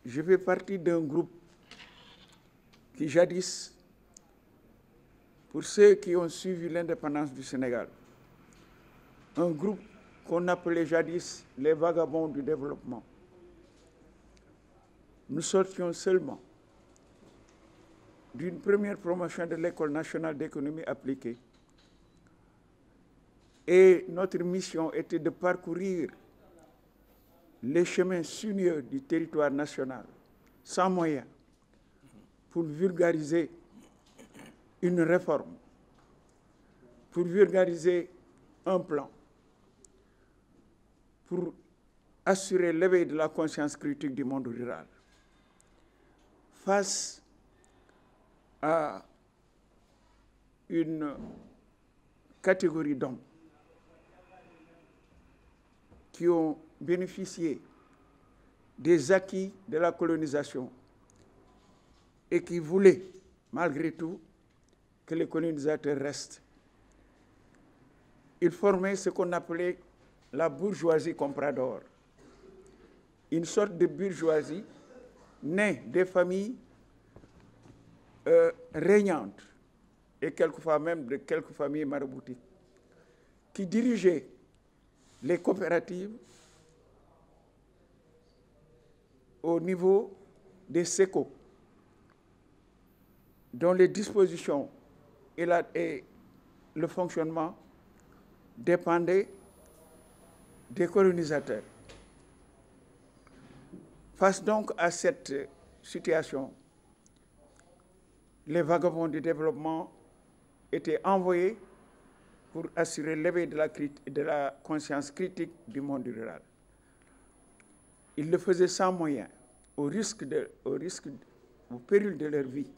je fais partie d'un groupe qui jadis, pour ceux qui ont suivi l'indépendance du Sénégal, un groupe qu'on appelait jadis les vagabonds du développement. Nous sortions seulement d'une première promotion de l'École nationale d'économie appliquée. Et notre mission était de parcourir les chemins sinueux du territoire national, sans moyens, pour vulgariser une réforme, pour vulgariser un plan, pour assurer l'éveil de la conscience critique du monde rural. Face à une catégorie d'hommes qui ont bénéficié des acquis de la colonisation et qui voulaient, malgré tout, que les colonisateurs restent. Ils formaient ce qu'on appelait la bourgeoisie comprador, une sorte de bourgeoisie née des familles régnantes et quelquefois même de quelques familles maraboutiques qui dirigeaient les coopératives au niveau des SECO, dont les dispositions et le fonctionnement dépendaient des colonisateurs. Face donc à cette situation, les vagabonds du développement étaient envoyés pour assurer l'éveil de la conscience critique du monde rural. Ils le faisaient sans moyens, au péril de leur vie.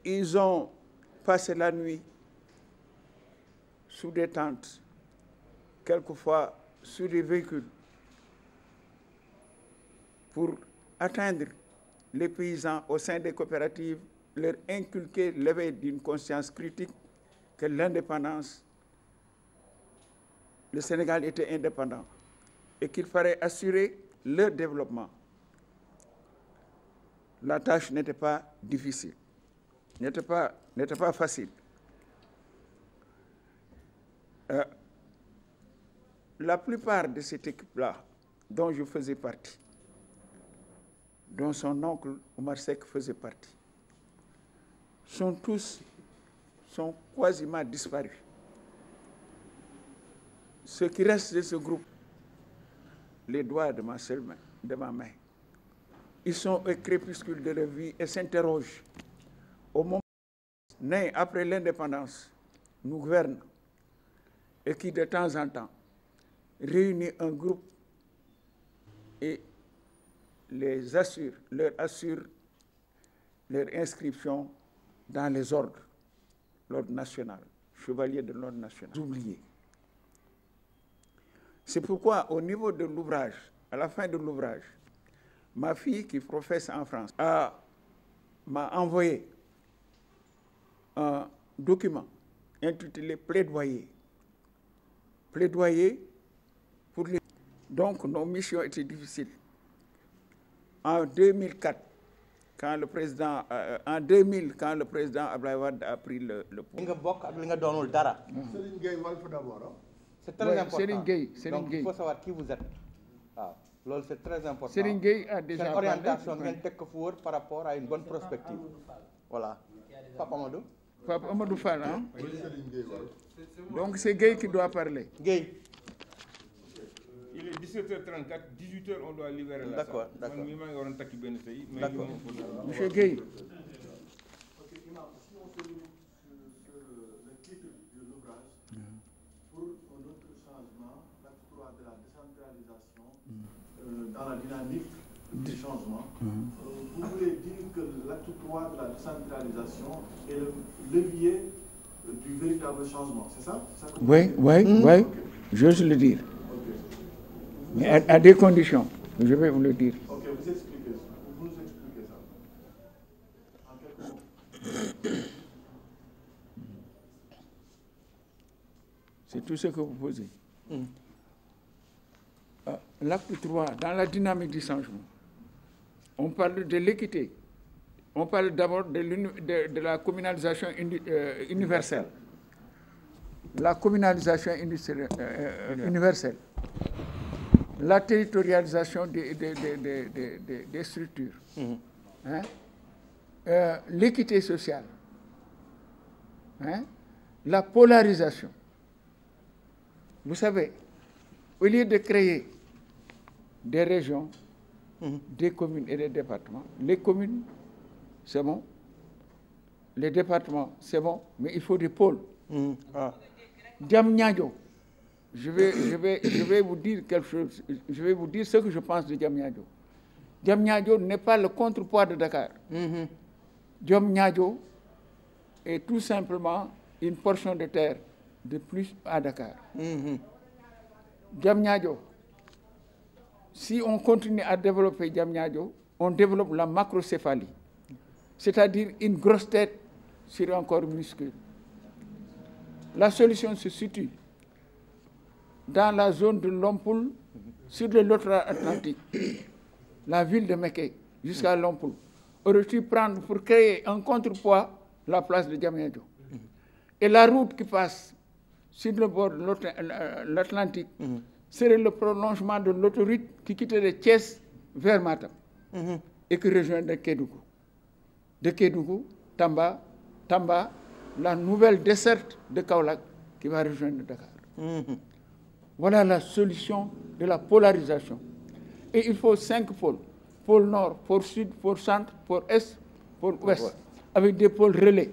Ils ont passé la nuit sous des tentes, quelquefois sur des véhicules, pour atteindre les paysans au sein des coopératives, leur inculquer l'éveil d'une conscience critique que l'indépendance, le Sénégal était indépendant et qu'il fallait assurer leur développement. La tâche n'était pas difficile, n'était pas facile. La plupart de cette équipe-là, dont je faisais partie, dont son oncle Omar Seck faisait partie, sont quasiment disparus. Ce qui reste de ce groupe, les doigts de ma seule main, de ma main, ils sont au crépuscule de leur vie et s'interrogent. Au moment né après l'indépendance, nous gouvernent et qui de temps en temps réunit un groupe et leur assure leur inscription dans les ordres, l'ordre national, chevalier de l'ordre national. Oubliés. C'est pourquoi, au niveau de l'ouvrage, à la fin de l'ouvrage, ma fille qui professe en France m'a envoyé un document intitulé Plaidoyer. Plaidoyer pour les... Donc, nos missions étaient difficiles. En 2004, quand le président Abdoulaye Wade a pris le pouvoir. C'est très important. Serigne Gueye. Donc, il faut savoir qui vous êtes. C'est très important. Serigne Gueye a déjà parlé. Orientation par rapport à une bonne prospective. Voilà. Papa Amadou. Papa Amadou Fall, hein? Donc c'est Gueye qui doit parler. Gueye. Il est 17h34, 18h on doit libérer la salle. D'accord. D'accord. Monsieur Gueye. Dans la dynamique du changement, vous voulez dire que l'acte 3 de la décentralisation est le levier du véritable changement, c'est ça? Oui, j'ose le dire. Okay. Mais à des conditions, je vais vous le dire. Ok, vous nous expliquez ça. En quelques mots. C'est tout ce que vous posez. L'acte 3, dans la dynamique du changement, on parle de l'équité. On parle d'abord de la communalisation universelle. La communalisation universelle. La territorialisation des structures. Hein? L'équité sociale. Hein? La polarisation. Vous savez, au lieu de créer des régions, des communes et des départements, les communes, c'est bon, les départements, c'est bon, mais il faut des pôles. Diamniadio, je vais vous dire quelque chose, je vais vous dire ce que je pense de Diamniadio. Diamniadio n'est pas le contrepoids de Dakar. Diamniadio est tout simplement une portion de terre de plus à Dakar. Diamniadio, si on continue à développer Diamniadio, on développe la macrocéphalie, c'est-à-dire une grosse tête sur un corps minuscule. La solution se situe dans la zone de Lompoul, sur le littoral atlantique, la ville de Mékhé, jusqu'à Lompoul. Aurait-tu prendre pour créer un contrepoids la place de Diamniadio? Et la route qui passe sur le bord de l'Atlantique serait le prolongement de l'autoroute qui quitterait Thiès vers Matam et qui rejoindrait Kédougou. De Kédougou, Tamba, la nouvelle desserte de Kaolack qui va rejoindre Dakar. Voilà la solution de la polarisation. Et il faut 5 pôles. Pôle nord, pôle sud, pôle centre, pôle est, pôle ouest, avec des pôles relais.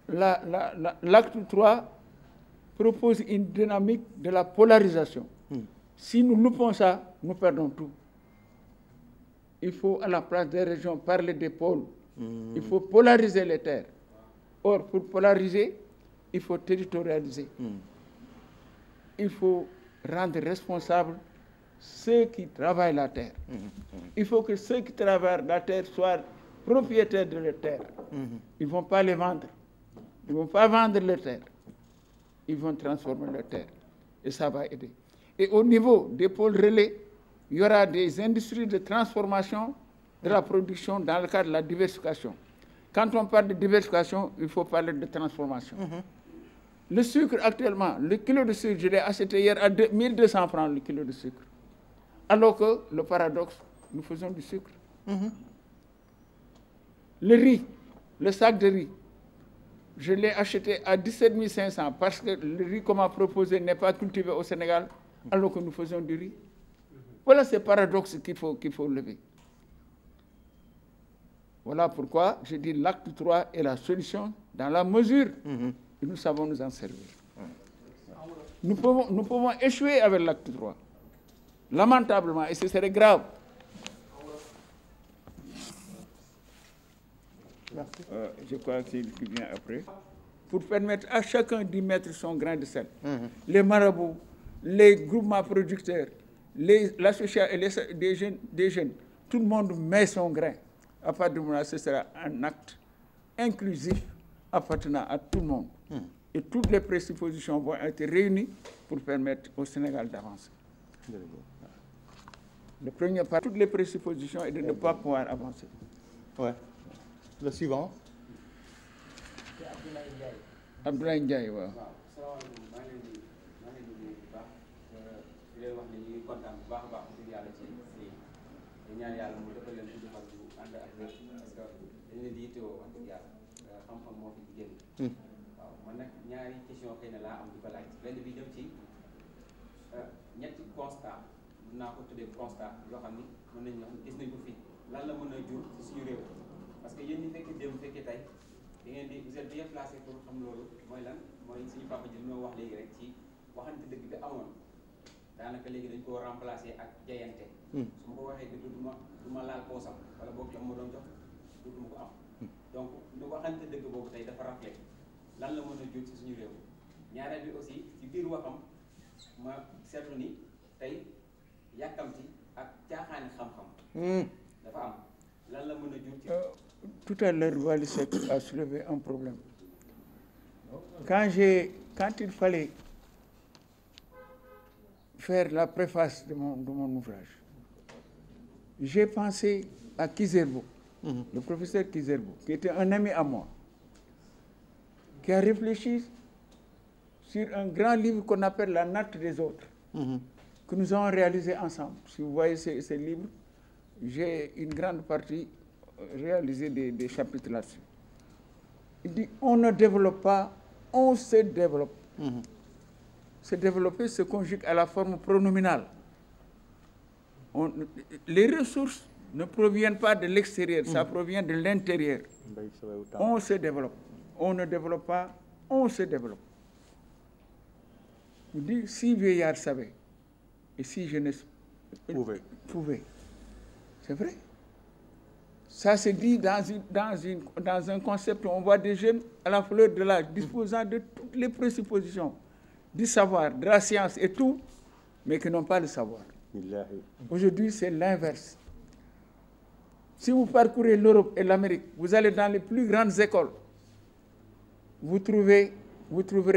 L'acte 3 propose une dynamique de la polarisation. Si nous loupons ça, nous perdons tout. Il faut, à la place des régions, parler des pôles. Il faut polariser les terres. Or, pour polariser, il faut territorialiser. Il faut rendre responsables ceux qui travaillent la terre. Il faut que ceux qui travaillent la terre soient propriétaires de leur terre. Ils ne vont pas les vendre. Ils ne vont pas vendre leur terre. Ils vont transformer leur terre. Et ça va aider. Et au niveau des pôles relais, il y aura des industries de transformation de la production dans le cadre de la diversification. Quand on parle de diversification, il faut parler de transformation. Le sucre actuellement, le kilo de sucre, je l'ai acheté hier à 1200 francs le kilo de sucre. Alors que, le paradoxe, nous faisons du sucre. Le riz, le sac de riz, je l'ai acheté à 17 500 parce que le riz qu'on m'a proposé n'est pas cultivé au Sénégal, alors que nous faisons du riz. Voilà ces paradoxes qu'il faut lever. Voilà pourquoi je dis l'acte 3 est la solution dans la mesure où nous savons nous en servir. Nous pouvons échouer avec l'acte 3. Lamentablement, et ce serait grave. Je crois que c'est ce qui vient après. Pour permettre à chacun d'y mettre son grain de sel. Les marabouts, les groupements producteurs, l'association des jeunes, tout le monde met son grain. À partir du moment où ce sera un acte inclusif appartenant à tout le monde. Et toutes les présuppositions vont être réunies pour permettre au Sénégal d'avancer. Le premier pas, toutes les présuppositions est de ne pas pouvoir avancer. Ouais. Le suivant. Abdoulaye Ndiaye, waaw. ñaan yàlla mu defal leen ci defal bu ànd ak wér parce que dañ leen di yittewoo wax dëgg yàlla xam-xam moo fi génn waaw man nag ñaari question xëy na laa am di ko laaj benn bi jëm ci ñetti constat mën naa ko tuddee constat yoo xam ni mën nañu wax gis nañ ko fii lan la mën a jur ci suñu réew parce que yéen ñi fekkee démb fekkee tey da ngeen di vous êtes bien placé pour xam loolu mooy lan mooy suñu papa ji noo wax léegi rek ci waxante dëgg bi amoon daanaka léegi dañ koo remplacer ak jayante su ma ko waxee dëgg du ma laal poosam wala boog la ma doon jox du ma ko am donc lu waxante dëgg boobu tey dafa raflé lan la mën a jur ci suñu réew ñaareel bi aussi ci biir waxam ma seetlu ni tey yàkkamti ak caaxaani xam-xam dafa am lan la mën a jur ci tout à l'heure Wally Seck a soulevé un problème quand il fallait faire la préface de mon ouvrage, j'ai pensé à Kizerbo, le professeur Kizerbo, qui était un ami à moi, qui a réfléchi sur un grand livre qu'on appelle La natte des autres, que nous avons réalisé ensemble. Si vous voyez ces livres, j'ai une grande partie réalisé des chapitres là-dessus. Il dit, on ne développe pas, on se développe. Se développer se conjugue à la forme pronominale. Les ressources ne proviennent pas de l'extérieur, ça provient de l'intérieur. On se développe. On ne développe pas, on se développe. Il dit, si vieillard savait, et si jeunesse pouvait. C'est vrai. Ça se dit dans un concept où on voit des jeunes à la fleur de l'âge, disposant de toutes les présuppositions, du savoir, de la science et tout, mais qui n'ont pas le savoir. Aujourd'hui, c'est l'inverse. Si vous parcourez l'Europe et l'Amérique, vous allez dans les plus grandes écoles, vous trouverez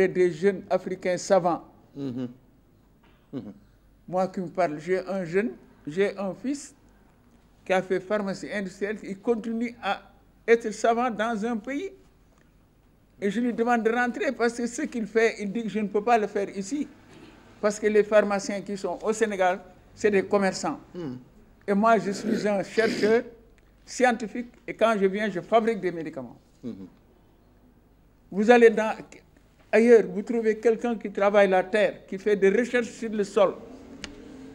des jeunes Africains savants. Moi qui me parle, j'ai un fils qui a fait pharmacie industrielle, il continue à être savant dans un pays. Et je lui demande de rentrer parce que ce qu'il fait, il dit que je ne peux pas le faire ici. Parce que les pharmaciens qui sont au Sénégal, c'est des commerçants. Et moi, je suis un chercheur scientifique et quand je viens, je fabrique des médicaments. Vous allez ailleurs, vous trouvez quelqu'un qui travaille la terre, qui fait des recherches sur le sol.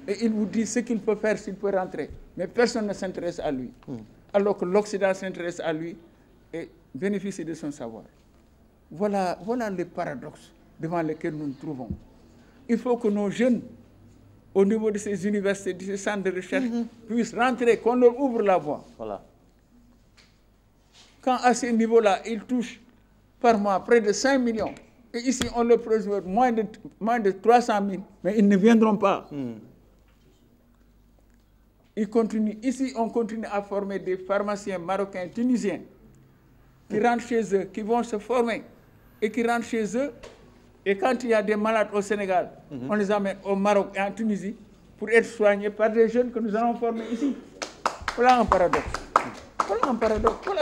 Et il vous dit ce qu'il peut faire s'il peut rentrer. Mais personne ne s'intéresse à lui. Alors que l'Occident s'intéresse à lui et bénéficie de son savoir. Voilà les paradoxes devant lesquels nous nous trouvons. Il faut que nos jeunes, au niveau de ces universités, de ces centres de recherche, puissent rentrer, qu'on leur ouvre la voie. Voilà. Quand à ces niveaux-là, ils touchent par mois près de 5 millions, et ici on leur propose moins de 300 000, mais ils ne viendront pas. Ils continuent. Ici, on continue à former des pharmaciens marocains, tunisiens, qui rentrent chez eux, qui vont se former, et qui rentrent chez eux. Et quand il y a des malades au Sénégal, on les amène au Maroc et en Tunisie pour être soignés par des jeunes que nous allons former ici. Voilà un paradoxe. Voilà un paradoxe. Voilà